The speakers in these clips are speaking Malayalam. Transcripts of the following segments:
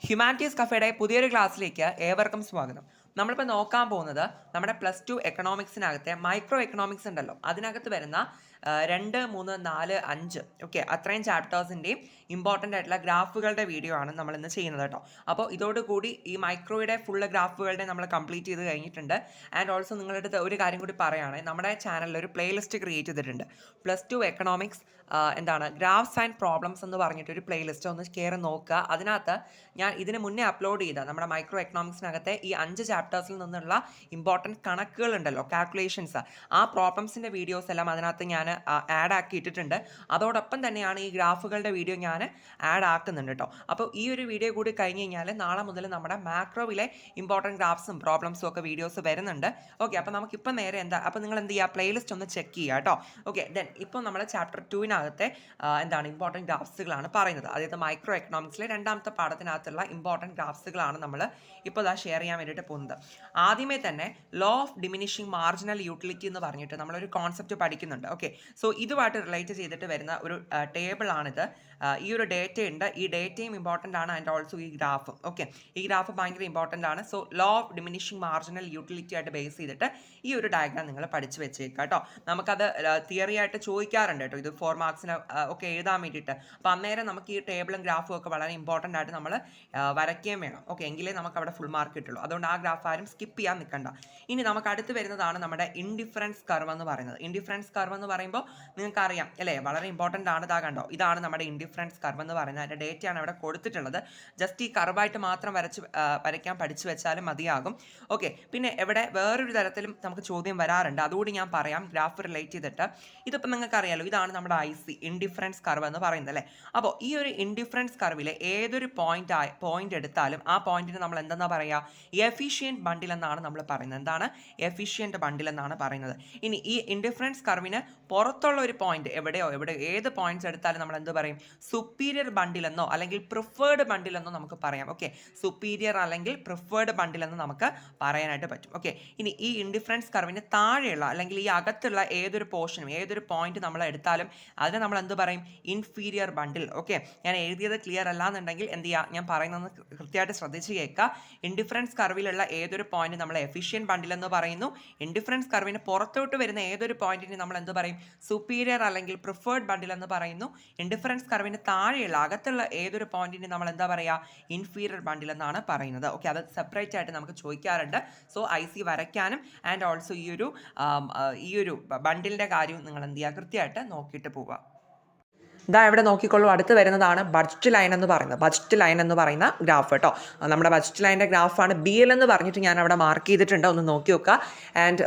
ഹ്യൂമാനിറ്റീസ് കഫേയുടെ പുതിയൊരു ക്ലാസ്സിലേക്ക് ഏവർക്കും സ്വാഗതം. നമ്മളിപ്പോൾ നോക്കാൻ പോകുന്നത് നമ്മുടെ +2 എക്കണോമിക്സിനകത്തെ മൈക്രോ എക്കണോമിക്സ് ഉണ്ടല്ലോ, അതിനകത്ത് വരുന്ന 2, 3, 4, 5 ഓക്കെ അത്രയും ചാപ്റ്റേഴ്സിൻ്റെയും ഇമ്പോർട്ടൻ്റ് ആയിട്ടുള്ള ഗ്രാഫുകളുടെ വീഡിയോ ആണ് നമ്മൾ ഇന്ന് ചെയ്യുന്നത് കേട്ടോ. അപ്പോൾ ഇതോടുകൂടി ഈ മൈക്രോയുടെ ഫുള്ള് ഗ്രാഫുകളുടെ നമ്മൾ കംപ്ലീറ്റ് ചെയ്ത് കഴിഞ്ഞിട്ടുണ്ട്. ആൻഡ് ഓൾസോ നിങ്ങളുടെ അടുത്ത് ഒരു കാര്യം കൂടി പറയുകയാണ്, നമ്മുടെ ചാനലിൽ ഒരു പ്ലേലിസ്റ്റ് ക്രിയേറ്റ് ചെയ്തിട്ടുണ്ട്. +2 എക്കണോമിക്സ് എന്താണ് ഗ്രാഫ്സ് ആൻഡ് പ്രോബ്ലംസ് എന്ന് പറഞ്ഞിട്ടൊരു പ്ലേലിസ്റ്റ് ഒന്ന് കയറി നോക്കുക. അതിനകത്ത് ഞാൻ ഇതിന് മുന്നേ അപ്ലോഡ് ചെയ്ത നമ്മുടെ മൈക്രോ എക്കണോമിക്സിനകത്തെ ഈ 5 ചാപ്റ്റേഴ്സിൽ നിന്നുള്ള ഇമ്പോർട്ടൻറ്റ് കണക്കുകൾ ഉണ്ടല്ലോ, കാൽക്കുലേഷൻസ്, ആ പ്രോബ്ലംസിൻ്റെ വീഡിയോസ് എല്ലാം അതിനകത്ത് ഞാൻ ആഡ് ആക്കി ഇട്ടിട്ടുണ്ട്. അതോടൊപ്പം തന്നെയാണ് ഈ ഗ്രാഫുകളുടെ വീഡിയോ ഞാൻ ആഡ് ആക്കുന്നുണ്ട് കേട്ടോ. അപ്പോൾ ഈ ഒരു വീഡിയോ കൂടി കഴിഞ്ഞ് കഴിഞ്ഞാൽ നാളെ മുതൽ നമ്മുടെ മാക്രോയിലെ ഇമ്പോർട്ടൻറ്റ് ഗ്രാഫ്സും പ്രോബ്ലംസും ഒക്കെ വീഡിയോസ് വരുന്നുണ്ട്. ഓക്കെ, അപ്പോൾ നമുക്കിപ്പോൾ നേരെ അപ്പോൾ നിങ്ങൾ എന്ത് ചെയ്യുക, പ്ലേലിസ്റ്റ് ഒന്ന് ചെക്ക് ചെയ്യുക കേട്ടോ. ഓക്കെ, ദെൻ ഇപ്പോൾ നമ്മൾ ചാപ്റ്റർ 2-നകത്തെ എന്താണ് ഇമ്പോർട്ടൻറ്റ് ഗ്രാഫ്സുകളാണ് പറയുന്നത്. അതായത് മൈക്രോ എക്കണോമിക്സിലെ രണ്ടാമത്തെ പാഠത്തിനകത്തുള്ള ഇമ്പോർട്ടൻറ്റ് ഗ്രാഫ്സുകളാണ് നമ്മൾ ഇപ്പോൾ ഷെയർ ചെയ്യാൻ വേണ്ടിയിട്ട് പോകുന്നത്. ആദ്യമേ തന്നെ law of diminishing marginal utility എന്ന് പറഞ്ഞിട്ട് നമ്മളൊരു കോൺസെപ്റ്റ് പഠിക്കുന്നുണ്ട്. ഓക്കെ, സോ ഇതുമായിട്ട് റിലേറ്റ് ചെയ്തിട്ട് വരുന്ന ഒരു ടേബിളാണിത്. ഈ ഒരു ഡേറ്റ ഉണ്ട്, ഈ ഡേറ്റയും ഇമ്പോർട്ടൻ്റ് ആണ്, ആൻഡ് ഓൾസോ ഈ ഗ്രാഫും. ഓക്കെ, ഈ ഗ്രാഫ് ഭയങ്കര ഇമ്പോർട്ടൻ്റ് ആണ്. So low of diminishing marginal utility ആയിട്ട് ബേസ് ചെയ്തിട്ട് ഈ ഒരു ഡയഗ്രാം നിങ്ങൾ പഠിച്ചു വെച്ചേക്കുക കേട്ടോ. നമുക്കത് തിയറി ആയിട്ട് ചോദിക്കാറുണ്ട് കേട്ടോ, ഇത് 4 മാർക്സിന് ഒക്കെ എഴുതാൻ വേണ്ടിയിട്ട്. അപ്പോൾ അന്നേരം നമുക്ക് ഈ ടേബിളും ഗ്രാഫും ഒക്കെ വളരെ ഇമ്പോർട്ടൻ്റ് ആയിട്ട് നമ്മൾ വരയ്ക്കുകയും വേണം. ഓക്കെ, എങ്കിലേ നമുക്ക് അവിടെ ഫുൾ മാർക്ക് കിട്ടുള്ളൂ. അതുകൊണ്ട് ആ ഗ്രാഫ് ആരും സ്കിപ്പ് ചെയ്യാൻ നിൽക്കണ്ട. ഇനി നമുക്ക് അടുത്ത് വരുന്നതാണ് നമ്മുടെ ഇൻഡിഫറൻസ് കർവ് എന്ന് പറയുന്നത്. ഇൻഡിഫറൻസ് കർവ് എന്ന് പറയുമ്പോൾ നിങ്ങൾക്ക് അറിയാം അല്ലേ, വളരെ ഇമ്പോർട്ടൻ്റ് ആണ്. ഇതാ കണ്ടോ, ഇതാണ് നമ്മുടെ ഇൻഡിഫറൻസ് കർവ് എന്ന് പറയുന്നത്. അതിൻ്റെ ഡേറ്റയാണ് അവിടെ കൊടുത്തിട്ടുള്ളത്. ജസ്റ്റ് ഈ കർവായിട്ട് മാത്രം വരയ്ക്കാൻ പഠിച്ചു വെച്ചാലും മതിയാകും. ഓക്കെ, പിന്നെ ഇവിടെ വേറൊരു തരത്തിലും നമുക്ക് ചോദ്യം വരാറുണ്ട്, അതുകൂടി ഞാൻ പറയാം ഗ്രാഫ് റിലേറ്റ് ചെയ്തിട്ട്. ഇതിപ്പോൾ നിങ്ങൾക്ക് അറിയാലോ, ഇതാണ് നമ്മുടെ IC ഇൻഡിഫറൻസ് കർവ് എന്ന് പറയുന്നത് അല്ലേ. അപ്പോൾ ഈ ഒരു ഇൻഡിഫറൻസ് കർവിലെ ഏതൊരു പോയിന്റ് എടുത്താലും ആ പോയിന്റിന് നമ്മൾ എന്താ പറയുക, എഫിഷ്യൻറ്റ് ബണ്ടിൽ എന്നാണ് നമ്മൾ പറയുന്നത്. എന്താണ് എഫിഷ്യൻറ്റ് ബണ്ടിൽ എന്നാണ് പറയുന്നത്. ഇനി ഈ ഇൻഡിഫറൻസ് കർവിന് പുറത്തുള്ള ഒരു പോയിന്റ് ഏത് പോയിന്റ്സ് എടുത്താലും നമ്മൾ എന്ത് പറയും, സുപ്പീരിയർ ബണ്ടിൽ എന്നോ അല്ലെങ്കിൽ പ്രിഫേർഡ് ബണ്ടിൽ എന്നോ നമുക്ക് പറയാം. ഓക്കെ, സുപ്പീരിയർ അല്ലെങ്കിൽ പ്രിഫേർഡ് ബണ്ടിൽ എന്ന് നമുക്ക് പറയാനായിട്ട് പറ്റും. ഓക്കെ, ഇനി ഈ ഇൻഡിഫറൻസ് കർവിന് താഴെയുള്ള അല്ലെങ്കിൽ ഈ അകത്തുള്ള ഏതൊരു പോർഷനും ഏതൊരു പോയിന്റ് നമ്മൾ എടുത്താലും അതിനെ നമ്മൾ എന്ത് പറയും, ഇൻഫീരിയർ ബണ്ടിൽ. ഓക്കെ, ഞാൻ എഴുതിയത് ക്ലിയർ അല്ല എന്നുണ്ടെങ്കിൽ എന്ത് ചെയ്യുക, ഞാൻ പറയുന്നത് കൃത്യമായിട്ട് ശ്രദ്ധിച്ച് കേൾക്കുക. ഇൻഡിഫറൻസ് കർവിലുള്ള ഏതൊരു പോയിന്റ് നമ്മൾ എഫിഷ്യൻറ്റ് ബണ്ടിൽ എന്ന് പറയുന്നു. ഇൻഡിഫറൻസ് കർവിന് പുറത്തോട്ട് വരുന്ന ഏതൊരു പോയിന്റിന് നമ്മൾ എന്ത് പറയും, സുപ്പീരിയർ അല്ലെങ്കിൽ പ്രിഫേർഡ് ബണ്ടിൽ എന്ന് പറയുന്നു. ഇൻഡിഫറൻസ് കർവിന് താഴെയുള്ള അകത്തുള്ള ഏതൊരു പോയിന്റിന് നമ്മൾ എന്താ പറയുക, ഇൻഫീരിയർ ബണ്ടിൽ എന്നാണ് പറയുന്നത്. ഓക്കെ, അത് സെപ്പറേറ്റ് ആയിട്ട് നമുക്ക് ചോദിക്കാറുണ്ട്. സോ IC വരയ്ക്കാനും ആൻഡ് ഓൾസോ ഈ ഒരു ബണ്ടിലിൻ്റെ കാര്യം നിങ്ങൾ എന്ത് ചെയ്യുക, കൃത്യമായിട്ട് നോക്കിയിട്ട് പോവുക. ഇതാ ഇവിടെ നോക്കിക്കൊള്ളൂ, അടുത്ത് വരുന്നതാണ് ബഡ്ജറ്റ് ലൈൻ എന്ന് പറയുന്നത്. ബഡ്ജറ്റ് ലൈൻ എന്ന് പറയുന്ന ഗ്രാഫ് കേട്ടോ. നമ്മുടെ ബഡ്ജറ്റ് ലൈൻ്റെ ഗ്രാഫാണ്. BL എന്ന് പറഞ്ഞിട്ട് ഞാൻ അവിടെ മാർക്ക് ചെയ്തിട്ടുണ്ട്, ഒന്ന് നോക്കി നോക്കുക. ആൻഡ്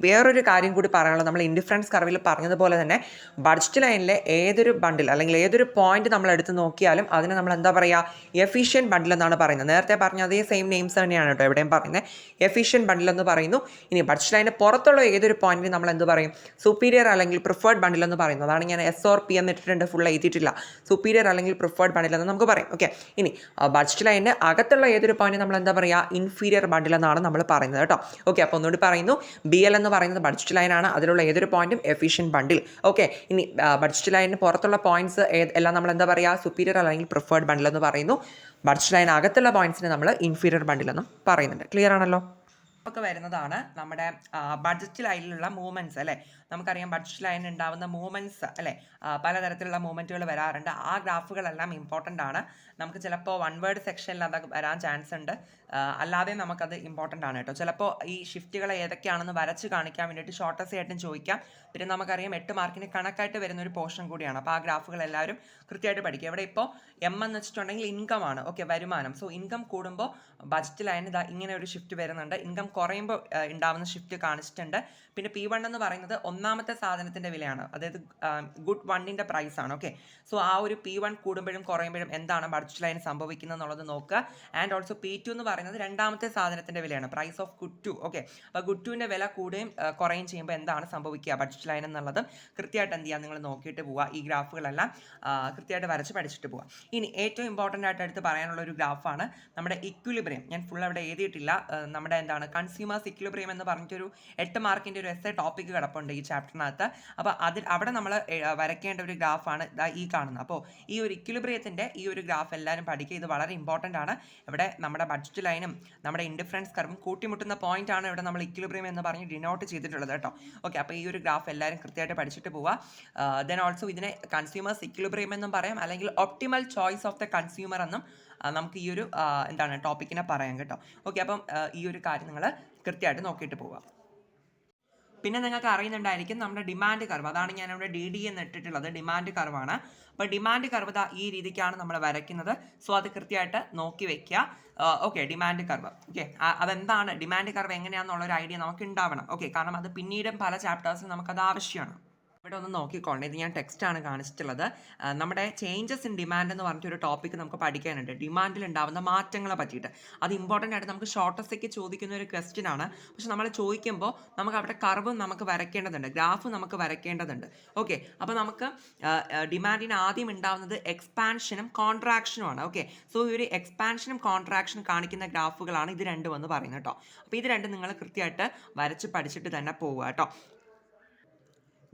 വേറൊരു കാര്യം കൂടി പറയാനുള്ളത്, നമ്മൾ ഇൻഡിഫറൻസ് കർവിൽ പറഞ്ഞതുപോലെ തന്നെ ബഡ്ജറ്റ് ലൈനിലെ ഏതൊരു ബണ്ടിൽ അല്ലെങ്കിൽ ഏതൊരു പോയിന്റ് നമ്മൾ എടുത്ത് നോക്കിയാലും അതിന് നമ്മൾ എന്താ പറയുക, എഫിഷ്യൻറ്റ് ബണ്ടിൽ എന്നാണ് പറയുന്നത്. നേരത്തെ പറഞ്ഞ അതേ സെയിം നെയിംസ് തന്നെയാണ് കേട്ടോ എവിടെയും പറയുന്നത്, എഫിഷ്യൻറ്റ് ബണ്ടിൽ എന്ന് പറയുന്നു. ഇനി ബഡ്ജറ്റ് ലൈനിന് പുറത്തുള്ള ഏതൊരു പോയിന്റിന് നമ്മൾ എന്ത് പറയും, സുപ്പീരിയർ അല്ലെങ്കിൽ പ്രിഫേർഡ് ബണ്ടിൽ എന്ന് പറയുന്നത്. അതാണ് ഞാൻ SOR P എന്നിട്ടിട്ടുണ്ട്, ഫുൾ എഴുതിയിട്ടില്ല. സുപ്പീരിയർ അല്ലെങ്കിൽ പ്രിഫേർഡ് ബണ്ടിൽ എന്ന് നമുക്ക് പറയും. ഓക്കെ, ഇനി ബഡ്ജറ്റ് ലൈനിൻ്റെ അകത്തുള്ള ഏതൊരു പോയിന്റ് നമ്മൾ എന്താ പറയുക, ഇൻഫീരിയർ ബണ്ടിൽ എന്നാണ് നമ്മൾ പറയുന്നത് കേട്ടോ. ഓക്കെ, അപ്പോൾ ഒന്നുകൂടി പറയുന്നു, BL എന്ന് പറയുന്നത് ബഡ്ജറ്റ് ലൈനാണ്, അതിലുള്ള ഏതൊരു പോയിന്റും എഫിഷ്യൻറ്റ് ബണ്ടിൽ. ഓക്കെ, ഇനി ബഡ്ജറ്റ് ലൈനിന് പുറത്തുള്ള പോയിന്റ്സ് എല്ലാം നമ്മൾ എന്താ പറയുക, സുപ്പീരിയർ അല്ലെങ്കിൽ പ്രിഫേർഡ് ബണ്ടിൽ എന്ന് പറയുന്നു. ബഡ്ജറ്റ് ലൈൻ അകത്തുള്ള പോയിന്റ്സിന് നമ്മൾ ഇൻഫീരിയർ ബണ്ടിൽ എന്നും പറയുന്നുണ്ട്. ക്ലിയർ ആണല്ലോ? ഒക്കെ വരുന്നതാണ് നമ്മുടെ ബഡ്ജറ്റ് ലൈനിലുള്ള മൂവ്മെൻറ്റ്സ് അല്ലേ. നമുക്കറിയാം ബഡ്ജറ്റ് ലൈനിൽ ഉണ്ടാകുന്ന മൂവ്മെൻറ്റ്സ് അല്ലേ, പലതരത്തിലുള്ള മൂവ്മെൻറ്റുകൾ വരാറുണ്ട്. ആ ഗ്രാഫുകളെല്ലാം ഇമ്പോർട്ടൻ്റ് ആണ്. നമുക്ക് ചിലപ്പോൾ 1 വേർഡ് സെക്ഷനിൽ അത് വരാൻ ചാൻസ് ഉണ്ട്, അല്ലാതെ നമുക്കത് ഇമ്പോർട്ടൻ്റ് ആണ് കേട്ടോ. ചിലപ്പോൾ ഈ ഷിഫ്റ്റുകൾ ഏതൊക്കെയാണെന്ന് വരച്ച് കാണിക്കാൻ വേണ്ടിയിട്ട് ഷോർട്ടസ്റ്റ് ആയിട്ടും ചോദിക്കാം. പിന്നെ നമുക്കറിയാം 8 മാർക്കിന് കണക്കായിട്ട് വരുന്ന ഒരു പോർഷൻ കൂടിയാണ്. അപ്പോൾ ആ ഗ്രാഫുകൾ എല്ലാവരും കൃത്യമായിട്ട് പഠിക്കുക. ഇവിടെ ഇപ്പോൾ M എന്ന് വെച്ചിട്ടുണ്ടെങ്കിൽ ഇൻകം ആണ്. ഓക്കെ, വരുമാനം. സോ ഇൻകം കൂടുമ്പോൾ ബഡ്ജറ്റ് ലൈനിൽ ഇതാ ഇങ്ങനെ ഒരു ഷിഫ്റ്റ് വരുന്നുണ്ട്. ഇൻകം കുറയുമ്പോൾ ഉണ്ടാവുന്ന ഷിഫ്റ്റ് കാണിച്ചിട്ടുണ്ട്. പിന്നെ P1 എന്ന് പറയുന്നത് ഒന്നാമത്തെ സാധനത്തിൻ്റെ വിലയാണ്, അതായത് ഗുഡ് 1ൻ്റെ പ്രൈസ് ആണ്. ഓക്കെ, സോ ആ ഒരു P1 കൂടുമ്പോഴും കുറയുമ്പോഴും എന്താണ് ബഡ്ജറ്റ് ലൈൻ സംഭവിക്കുന്നത് എന്നുള്ളത് നോക്കുക. ആൻഡ് ഓൾസോ P2 എന്ന് പറയുന്നത് രണ്ടാമത്തെ സാധനത്തിൻ്റെ വിലയാണ്, പ്രൈസ് ഓഫ് ഗുഡ് 2. ഓക്കെ, അപ്പോൾ ഗുഡ് 2ൻ്റെ വില കൂടുകയും കുറയുകയും ചെയ്യുമ്പോൾ എന്താണ് സംഭവിക്കുക ബഡ്ജറ്റ് ലൈൻ എന്നുള്ളത് കൃത്യമായിട്ട് എന്ത് ചെയ്യുക, നിങ്ങൾ നോക്കിയിട്ട് പോവുക. ഈ ഗ്രാഫുകളെല്ലാം കൃത്യമായിട്ട് വരച്ച് പഠിച്ചിട്ട് പോവുക. ഇനി ഏറ്റവും ഇമ്പോർട്ടൻ്റ് ആയിട്ട് എടുത്ത് പറയാനുള്ള ഒരു ഗ്രാഫാണ് നമ്മുടെ ഇക്വിലിബ്രിയം. ഞാൻ ഫുൾ അവിടെ എഴുതിയിട്ടില്ല, നമ്മുടെ എന്താണ് കൺസ്യൂമേഴ്സ് ഇക്വിലിബ്രിയം എന്ന് പറഞ്ഞിട്ടൊരു 8 മാർക്കിൻ്റെ ഒരു എസ്സേ ടോപ്പിക് കിടപ്പുണ്ട് ഈ ചാപ്റ്ററിനകത്ത്. അപ്പോൾ അവിടെ നമ്മൾ വരയ്ക്കേണ്ട ഒരു ഗ്രാഫാണ് ഈ കാണുന്നത്. അപ്പോൾ ഈ ഒരു ഇക്വിലിബ്രിയത്തിൻ്റെ ഈ ഒരു ഗ്രാഫ് എല്ലാവരും പഠിക്കുക. ഇത് വളരെ ഇമ്പോർട്ടൻ്റ് ആണ്. ഇവിടെ നമ്മുടെ ബഡ്ജറ്റ് ലൈനും നമ്മുടെ ഇൻഡിഫറൻസ് കർവും കൂട്ടിമുട്ടുന്ന പോയിന്റ് ആണ് ഇവിടെ നമ്മൾ ഇക്വിലിബ്രിയം എന്ന് പറഞ്ഞ് ഡിനോട്ട് ചെയ്തിട്ടുള്ളത് കേട്ടോ. ഓക്കെ, അപ്പോൾ ഈ ഒരു ഗ്രാഫ് എല്ലാവരും കൃത്യമായിട്ട് പഠിച്ചിട്ട് പോവുക. ദെൻ ഓൾസോ ഇതിനെ കൺസ്യൂമേഴ്സ് ഇക്വിലിബ്രിയം എന്നും പറയാം, അല്ലെങ്കിൽ optimal choice of the consumer എന്നും നമുക്ക് ഈ ഒരു ടോപ്പിക്കിനെ പറയാം കേട്ടോ. ഓക്കെ, അപ്പം ഈ ഒരു കാര്യം നിങ്ങൾ കൃത്യമായിട്ട് നോക്കിയിട്ട് പോവുക. പിന്നെ നിങ്ങൾക്ക് അറിയുന്നുണ്ടായിരിക്കും നമ്മുടെ ഡിമാൻഡ് കർവ്, അതാണ് ഞാൻ ഇവിടെ DD എന്ന് ഇട്ടിട്ടുള്ളത്, ഡിമാൻഡ് കർവാണ്. അപ്പോൾ ഡിമാൻഡ് കർവ് ഈ രീതിക്കാണ് നമ്മൾ വരയ്ക്കുന്നത്. സോ അത് കൃത്യമായിട്ട് നോക്കി വെക്കുക. Okay, demand curve. ഓക്കെ, അതെന്താണ് ഡിമാൻഡ് കർവ് എങ്ങനെയാണെന്നുള്ളൊരു ഐഡിയ നമുക്ക് ഉണ്ടാവണം. ഓക്കെ, കാരണം അത് പിന്നീടും പല ചാപ്റ്റേഴ്സിൽ നമുക്കത് ആവശ്യമാണ്. ഇവിടെ ഒന്ന് നോക്കിക്കോളേ, ഇത് ഞാൻ ടെക്സ്റ്റാണ് കാണിച്ചിട്ടുള്ളത്. നമ്മുടെ ചേഞ്ചസ് ഇൻ ഡിമാൻഡ് എന്ന് പറഞ്ഞിട്ടൊരു ടോപ്പിക് നമുക്ക് പഠിക്കാനുണ്ട്, ഡിമാൻഡിൽ ഉണ്ടാകുന്ന മാറ്റങ്ങളെ പറ്റിയിട്ട്. അത് ഇമ്പോർട്ടൻ്റ് ആയിട്ട് നമുക്ക് ഷോർട്ടസ്റ്റേക്ക് ചോദിക്കുന്ന ഒരു ക്വസ്റ്റ്യൻ ആണ്. പക്ഷെ നമ്മൾ ചോദിക്കുമ്പോൾ നമുക്ക് അവിടെ കർവും നമുക്ക് വരയ്ക്കേണ്ടതുണ്ട്, ഗ്രാഫ് നമുക്ക് വരയ്ക്കേണ്ടതുണ്ട്. ഓക്കെ, അപ്പോൾ നമുക്ക് ഡിമാൻഡിന് ആദ്യം ഉണ്ടാകുന്നത് എക്സ്പാൻഷനും കോൺട്രാക്ഷനും ആണ്. ഓക്കെ, സോ ഈ ഒരു എക്സ്പാൻഷനും കോൺട്രാക്ഷനും കാണിക്കുന്ന ഗ്രാഫുകളാണ് ഇത് രണ്ടും എന്ന് പറയുന്നത് കേട്ടോ. അപ്പോൾ ഇത് രണ്ടും നിങ്ങൾ കൃത്യമായിട്ട് വരച്ച് പഠിച്ചിട്ട് തന്നെ പോവുക കേട്ടോ.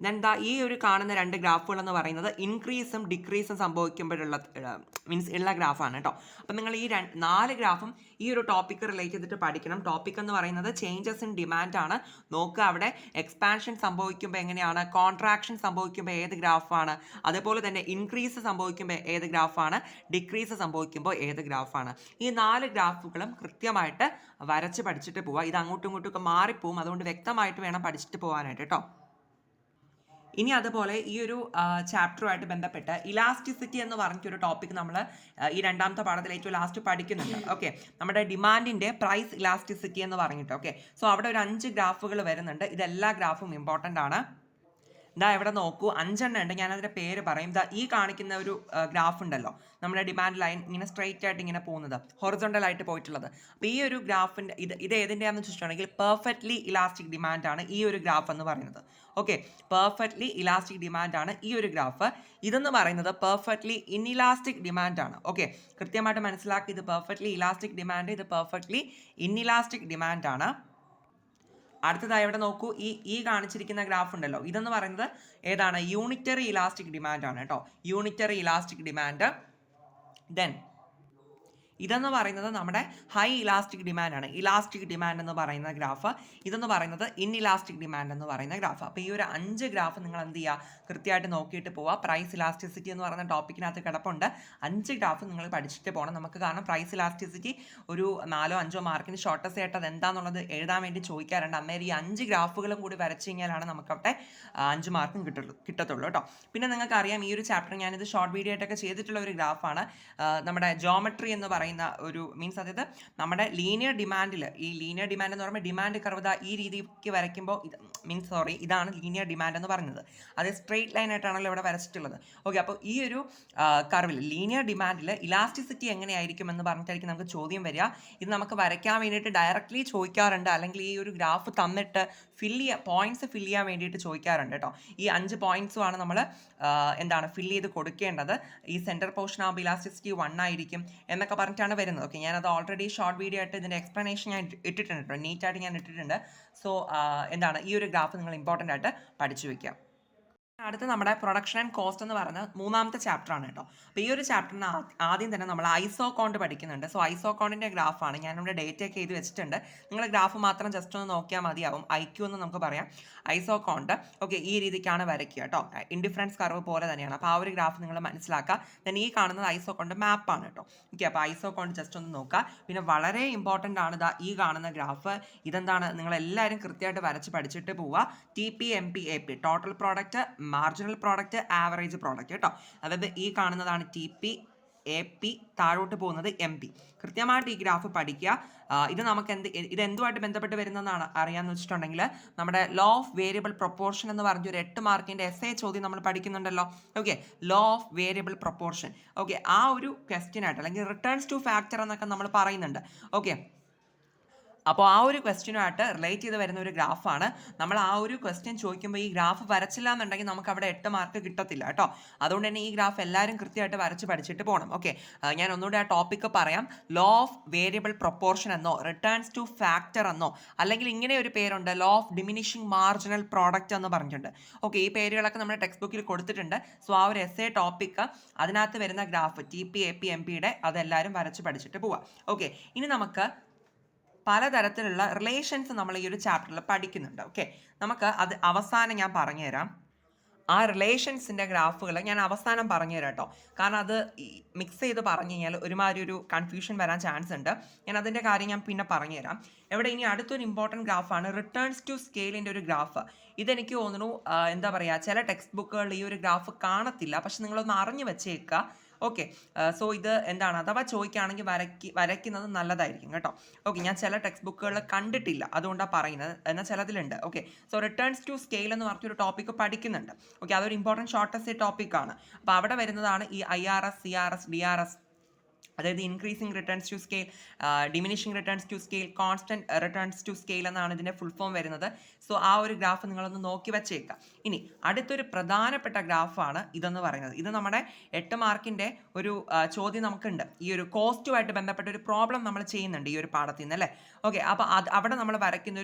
എന്താ ഈ ഒരു കാണുന്ന രണ്ട് ഗ്രാഫുകൾ എന്ന് പറയുന്നത് ഇൻക്രീസും ഡിക്രീസും സംഭവിക്കുമ്പോഴുള്ള ഉള്ള ഗ്രാഫാണ് കേട്ടോ. അപ്പം നിങ്ങൾ ഈ 4 ഗ്രാഫും ഈ ഒരു ടോപ്പിക്ക് റിലേറ്റ് ചെയ്തിട്ട് പഠിക്കണം. ടോപ്പിക് എന്ന് പറയുന്നത് ചേഞ്ചസ് ഇൻ ഡിമാൻഡ് ആണ്. നോക്കുക, അവിടെ എക്സ്പാൻഷൻ സംഭവിക്കുമ്പോൾ എങ്ങനെയാണ്, കോൺട്രാക്ഷൻ സംഭവിക്കുമ്പോൾ ഏത് ഗ്രാഫാണ്, അതേപോലെ തന്നെ ഇൻക്രീസ് സംഭവിക്കുമ്പോൾ ഏത് ഗ്രാഫാണ്, ഡിക്രീസ് സംഭവിക്കുമ്പോൾ ഏത് ഗ്രാഫാണ്. ഈ 4 ഗ്രാഫുകളും കൃത്യമായിട്ട് വരച്ച് പഠിച്ചിട്ട് പോവുക. ഇത് അങ്ങോട്ടും ഇങ്ങോട്ടും ഒക്കെ മാറിപ്പോവും, അതുകൊണ്ട് വ്യക്തമായിട്ട് വേണം പഠിച്ചിട്ട് പോകാനായിട്ട് കേട്ടോ. ഇനി അതുപോലെ ഈ ഒരു ചാപ്റ്ററുമായിട്ട് ബന്ധപ്പെട്ട് ഇലാസ്റ്റിസിറ്റി എന്ന് പറഞ്ഞിട്ടൊരു ടോപ്പിക് നമ്മൾ ഈ രണ്ടാമത്തെ പാഠത്തിൽ ഏറ്റവും ലാസ്റ്റ് പഠിക്കുന്നുണ്ട്. ഓക്കെ, നമ്മുടെ ഡിമാൻഡിൻ്റെ പ്രൈസ് ഇലാസ്റ്റിസിറ്റി എന്ന് പറഞ്ഞിട്ട്. ഓക്കെ, സോ അവിടെ ഒരു 5 ഗ്രാഫുകൾ വരുന്നുണ്ട്. ഇതെല്ലാ ഗ്രാഫും ഇമ്പോർട്ടൻ്റ് ആണ്. ഇതാ ഇവിടെ നോക്കൂ, 5 എണ്ണം ഉണ്ട്. ഞാനതിൻ്റെ പേര് പറയും. ഇതാ ഈ കാണിക്കുന്ന ഒരു ഗ്രാഫ് ഉണ്ടല്ലോ, നമ്മുടെ ഡിമാൻഡ് ലൈൻ ഇങ്ങനെ സ്ട്രെയിറ്റ് ആയിട്ട് ഇങ്ങനെ പോകുന്നത്, ഹൊറിസോണ്ടൽ ആയിട്ട് പോയിട്ടുള്ളത്. അപ്പോൾ ഈ ഒരു ഗ്രാഫിൻ്റെ ഇത് ഏതിൻ്റെയാണെന്ന് വെച്ചിട്ടുണ്ടെങ്കിൽ പെർഫെക്റ്റ്ലി ഇലാസ്റ്റിക് ഡിമാൻഡ് ആണ് ഈ ഒരു ഗ്രാഫ് എന്ന് പറയുന്നത്. ഓക്കെ, പെർഫെക്റ്റ്ലി ഇലാസ്റ്റിക് ഡിമാൻഡ് ആണ് ഈ ഒരു ഗ്രാഫ്. ഇതെന്ന് പറയുന്നത് പെർഫെക്റ്റ്ലി ഇൻഇലാസ്റ്റിക് ഡിമാൻഡ് ആണ്. ഓക്കെ, കൃത്യമായിട്ട് മനസ്സിലാക്കി, ഇത് പെർഫെക്റ്റ്ലി ഇലാസ്റ്റിക് ഡിമാൻഡ്, ഇത് പെർഫെക്റ്റ്ലി ഇൻഇലാസ്റ്റിക് ഡിമാൻഡ് ആണ്. അടുത്തതായി ഇവിടെ നോക്കൂ, ഈ കാണിച്ചിരിക്കുന്ന ഗ്രാഫ് ഉണ്ടല്ലോ, ഇതെന്ന് പറയുന്നത് ഏതാണ്, യൂണിറ്ററി ഇലാസ്റ്റിക് ഡിമാൻഡ് ആണ് കേട്ടോ. Unitary elastic demand. ദെൻ ഇതെന്ന് പറയുന്നത് നമ്മുടെ ഹൈ ഇലാസ്റ്റിക് ഡിമാൻഡ് ആണ്. ഇലാസ്റ്റിക് ഡിമാൻഡ് എന്ന് പറയുന്ന ഗ്രാഫ്. ഇതെന്ന് പറയുന്നത് ഇൻഇലാസ്റ്റിക് ഡിമാൻഡ് എന്ന് പറയുന്ന ഗ്രാഫ്. അപ്പോൾ ഈ ഒരു 5 ഗ്രാഫ് നിങ്ങൾ എന്ത് ചെയ്യുക, കൃത്യമായിട്ട് നോക്കിയിട്ട് പോവുക. പ്രൈസ് ഇലാസ്റ്റിസിറ്റി എന്ന് പറയുന്ന ടോപ്പിക്കിനകത്ത് കിടപ്പുണ്ട്. 5 ഗ്രാഫ് നിങ്ങൾ പഠിച്ചിട്ട് പോകണം നമുക്ക്. കാരണം പ്രൈസ് ഇലാസ്റ്റിസിറ്റി ഒരു 4-5 മാർക്കിന് ഷോർട്ടസ്റ്റ് ആയിട്ട് അത് എന്താണെന്നുള്ളത് എഴുതാൻ വേണ്ടി ചോദിക്കാറുണ്ട്. അന്നേരം ഈ 5 ഗ്രാഫുകളും കൂടി വരച്ച് കഴിഞ്ഞാലാണ് നമുക്കവിടെ 5 മാർക്കും കിട്ടത്തുള്ളൂ കേട്ടോ. പിന്നെ നിങ്ങൾക്ക് അറിയാം, ഈ ഒരു ചാപ്റ്റർ ഞാനിത് ഷോർട്ട് വീഡിയോ ആയിട്ടൊക്കെ ചെയ്തിട്ടുള്ള ഒരു ഗ്രാഫാണ്. നമ്മുടെ ജോമെട്രി എന്ന് പറയുന്ന ഒരു മീൻസ്, അതായത് നമ്മുടെ ലീനിയർ ഡിമാൻഡിൽ, ഈ ലീനിയർ ഡിമാൻഡ് എന്ന് പറയുമ്പോൾ ഡിമാൻഡ് കർവ് ഈ രീതിക്ക് വരയ്ക്കുമ്പോൾ ഇതാണ് ലീനിയർ ഡിമാൻഡ് എന്ന് പറയുന്നത്. അത് സ്ട്രെയിറ്റ് ലൈൻ ആയിട്ടാണല്ലോ ഇവിടെ വരച്ചിട്ടുള്ളത്. ഓക്കെ, അപ്പോൾ ഈ ഒരു കർവിൽ ലീനിയർ ഡിമാൻഡിൽ ഇലാസ്റ്റിസിറ്റി എങ്ങനെയായിരിക്കും എന്ന് പറഞ്ഞിട്ടായിരിക്കും നമുക്ക് ചോദ്യം വരിക. ഇത് നമുക്ക് വരയ്ക്കാൻ വേണ്ടിയിട്ട് ഡയറക്റ്റ്ലി ചോദിക്കാറുണ്ട്, അല്ലെങ്കിൽ ഈ ഒരു ഗ്രാഫ് തന്നിട്ട് പോയിന്റ്സ് ഫില്ല് ചെയ്യാൻ വേണ്ടിയിട്ട് ചോദിക്കാറുണ്ട് കേട്ടോ. ഈ 5 പോയിന്റ്സുമാണ് നമ്മൾ ഫില്ല് ചെയ്ത് കൊടുക്കേണ്ടത്. ഈ സെൻറ്റർ പോർഷൻ ആകുമ്പോൾ ഇലാസ്റ്റിസിറ്റി 1 ആയിരിക്കും എന്നൊക്കെ പറഞ്ഞിട്ടാണ് വരുന്നത്. ഓക്കെ, ഞാനത് ഓൾറെഡി ഷോർട്ട് വീഡിയോ ആയിട്ട് ഇതിൻ്റെ എക്സ്പ്ലനേഷൻ ഞാൻ ഇട്ടിട്ടുണ്ട് കേട്ടോ, നീറ്റായിട്ട് ഞാൻ ഇട്ടിട്ടുണ്ട്. സോ ഈ ഒരു ഗ്രാഫ് നിങ്ങൾ ഇമ്പോർട്ടൻ്റ് ആയിട്ട് പഠിച്ചു വയ്ക്കുക. അടുത്ത നമ്മുടെ പ്രൊഡക്ഷൻ ആൻഡ് കോസ്റ്റ് എന്ന് പറയുന്ന 3ാമത്തെ ചാപ്റ്റർ ആണ് കേട്ടോ. അപ്പോൾ ഈ ഒരു ചാപ്റ്ററിന് ആദ്യം തന്നെ നമ്മൾ ഐസോകോണ്ട് പഠിക്കുന്നുണ്ട്. സോ ഐസോകോണ്ടിൻ്റെ ഗ്രാഫാണ് ഞാനിവിടെ ഡേറ്റ് ഒക്കെ എഴുതി വെച്ചിട്ടുണ്ട്. നിങ്ങൾ ഗ്രാഫ് മാത്രം ജസ്റ്റ് ഒന്ന് നോക്കിയാൽ മതിയാവും. IQ എന്ന് നമുക്ക് പറയാം. ഐസോകോണ്ട് ഓക്കെ, ഈ രീതിക്കാണ് വരയ്ക്കുക കേട്ടോ. ഇൻഡിഫറൻസ് കർവ് പോലെ തന്നെയാണ്. അപ്പോൾ ആ ഒരു ഗ്രാഫ് നിങ്ങൾ മനസ്സിലാക്കുക. ദെൻ ഈ കാണുന്നത് ഐസോകോണ്ട് മാപ്പാണ് കേട്ടോ. ഓക്കെ, അപ്പോൾ ഐസോകോണ്ട് ജസ്റ്റ് ഒന്ന് നോക്കുക. പിന്നെ വളരെ ഇമ്പോർട്ടൻ്റ് ആണ് ഈ കാണുന്ന ഗ്രാഫ്. ഇതെന്താണ്, നിങ്ങളെല്ലാവരും കൃത്യമായിട്ട് വരച്ച് പഠിച്ചിട്ട് പോവുക. TP MP AP, total product, marginal product, average product കേട്ടോ. അതായത് ഈ കാണുന്നതാണ് TP, AP, താഴോട്ട് പോകുന്നത് MP. കൃത്യമായിട്ട് ഈ ഗ്രാഫ് പഠിക്കുക. ഇത് നമുക്ക് എന്തുമായിട്ട് ബന്ധപ്പെട്ട് വരുന്നതെന്നാണ് അറിയാമെന്ന് വെച്ചിട്ടുണ്ടെങ്കിൽ, നമ്മുടെ ലോ ഓഫ് വേരിയബിൾ പ്രൊപ്പോർഷൻ എന്ന് പറഞ്ഞൊരു 8 മാർക്കിൻ്റെ എസ്സേ ചോദ്യം നമ്മൾ പഠിക്കുന്നുണ്ടല്ലോ. Okay, law of variable proportion. Okay, ആ ഒരു ക്വസ്റ്റ്യൻ ആയിട്ട്, അല്ലെങ്കിൽ റിട്ടേൺസ് ടു ഫാക്ടർ എന്നൊക്കെ നമ്മൾ പറയുന്നുണ്ട്. ഓക്കെ, അപ്പോൾ ആ ഒരു ക്വസ്റ്റ്യനുമായിട്ട് റിലേറ്റ് ചെയ്ത് വരുന്ന ഒരു ഗ്രാഫാണ്. നമ്മൾ ആ ഒരു ക്വസ്റ്റ്യൻ ചോദിക്കുമ്പോൾ ഈ ഗ്രാഫ് വരച്ചില്ല എന്നുണ്ടെങ്കിൽ നമുക്ക് അവിടെ 8 മാർക്ക് കിട്ടത്തില്ല കേട്ടോ. അതുകൊണ്ട് തന്നെ ഈ ഗ്രാഫ് എല്ലാവരും കൃത്യമായിട്ട് വരച്ച് പഠിച്ചിട്ട് പോകണം. ഓക്കെ, ഞാൻ ഒന്നുകൂടി ആ ടോപ്പിക്ക് പറയാം. ലോ ഓഫ് വേരിയബിൾ പ്രൊപ്പോർഷൻ എന്നോ റിട്ടേൺസ് ടു ഫാക്ടർ എന്നോ അല്ലെങ്കിൽ ഇങ്ങനെ ഒരു പേരുണ്ട്, law of diminishing marginal product എന്ന് പറഞ്ഞിട്ടുണ്ട്. ഓക്കെ, ഈ പേരുകളൊക്കെ നമ്മുടെ ടെക്സ്റ്റ് ബുക്കിൽ കൊടുത്തിട്ടുണ്ട്. സോ ആ ഒരു എസ്സേ ടോപ്പിക്ക് അതിനകത്ത് വരുന്ന ഗ്രാഫ് TP AP MPയുടെ അതെല്ലാവരും വരച്ച് പഠിച്ചിട്ട് പോവാം. ഓക്കെ, ഇനി നമുക്ക് പലതരത്തിലുള്ള റിലേഷൻസ് നമ്മൾ ഈ ഒരു ചാപ്റ്ററിൽ പഠിക്കുന്നുണ്ട്. ഓക്കെ, നമുക്ക് അത് അവസാനം ഞാൻ പറഞ്ഞുതരാം. ആ റിലേഷൻസിൻ്റെ ഗ്രാഫുകൾ ഞാൻ അവസാനം പറഞ്ഞുതരാം കേട്ടോ. കാരണം അത് മിക്സ് ചെയ്ത് പറഞ്ഞു കഴിഞ്ഞാൽ ഒരുമാതിരി ഒരു കൺഫ്യൂഷൻ വരാൻ ചാൻസ് ഉണ്ട്. ഞാൻ അതിൻ്റെ കാര്യം ഞാൻ പിന്നെ പറഞ്ഞുതരാം. ഇവിടെ ഇനി അടുത്തൊരു ഇമ്പോർട്ടൻറ്റ് ഗ്രാഫാണ് റിട്ടേൺസ് ടു സ്കെയിലിൻ്റെ ഒരു ഗ്രാഫ്. ഇതെനിക്ക് തോന്നുന്നു എന്താ പറയുക, ചില ടെക്സ്റ്റ് ബുക്കുകളിൽ ഈ ഒരു ഗ്രാഫ് കാണത്തില്ല. പക്ഷെ നിങ്ങളൊന്ന് അറിഞ്ഞു വെച്ചേക്കുക. ഓക്കെ, സോ ഇത് എന്താണ്, അഥവാ ചോദിക്കുകയാണെങ്കിൽ വരയ്ക്കുന്നത് നല്ലതായിരിക്കും കേട്ടോ. ഓക്കെ, ഞാൻ ചില ടെക്സ്റ്റ് ബുക്കുകളിൽ കണ്ടിട്ടില്ല, അതുകൊണ്ടാണ് പറയുന്നത്. എന്നാൽ ചിലതിലുണ്ട്. Okay, so returns to scale എന്ന് പറഞ്ഞൊരു ടോപ്പിക്ക് പഠിക്കുന്നുണ്ട്. ഓക്കെ, അതൊരു ഇമ്പോർട്ടൻറ്റ് ഷോർട്ടസ്റ്റ് ടോപ്പിക്കാണ്. അപ്പോൾ അവിടെ വരുന്നതാണ് ഈ IRS CRS DRS, അതായത് increasing returns to scale, diminishing returns to scale, constant returns to scale എന്നാണ് ഇതിൻ്റെ ഫുൾ ഫോം വരുന്നത്. സോ ആ ഒരു ഗ്രാഫ് നിങ്ങളൊന്ന് നോക്കി വെച്ചേക്കാം. ഇനി അടുത്തൊരു പ്രധാനപ്പെട്ട ഗ്രാഫാണ് ഇതെന്ന് പറയുന്നത്. ഇത് നമ്മുടെ 8 മാർക്കിൻ്റെ ഒരു ചോദ്യം നമുക്കുണ്ട്. ഈ ഒരു കോസ്റ്റുമായിട്ട് ബന്ധപ്പെട്ട ഒരു പ്രോബ്ലം നമ്മൾ ചെയ്യുന്നുണ്ട് ഈ ഒരു പാഠത്തിൽ നിന്ന്, അല്ലേ? ഓക്കെ, അപ്പോൾ അവിടെ നമ്മൾ വരയ്ക്കുന്ന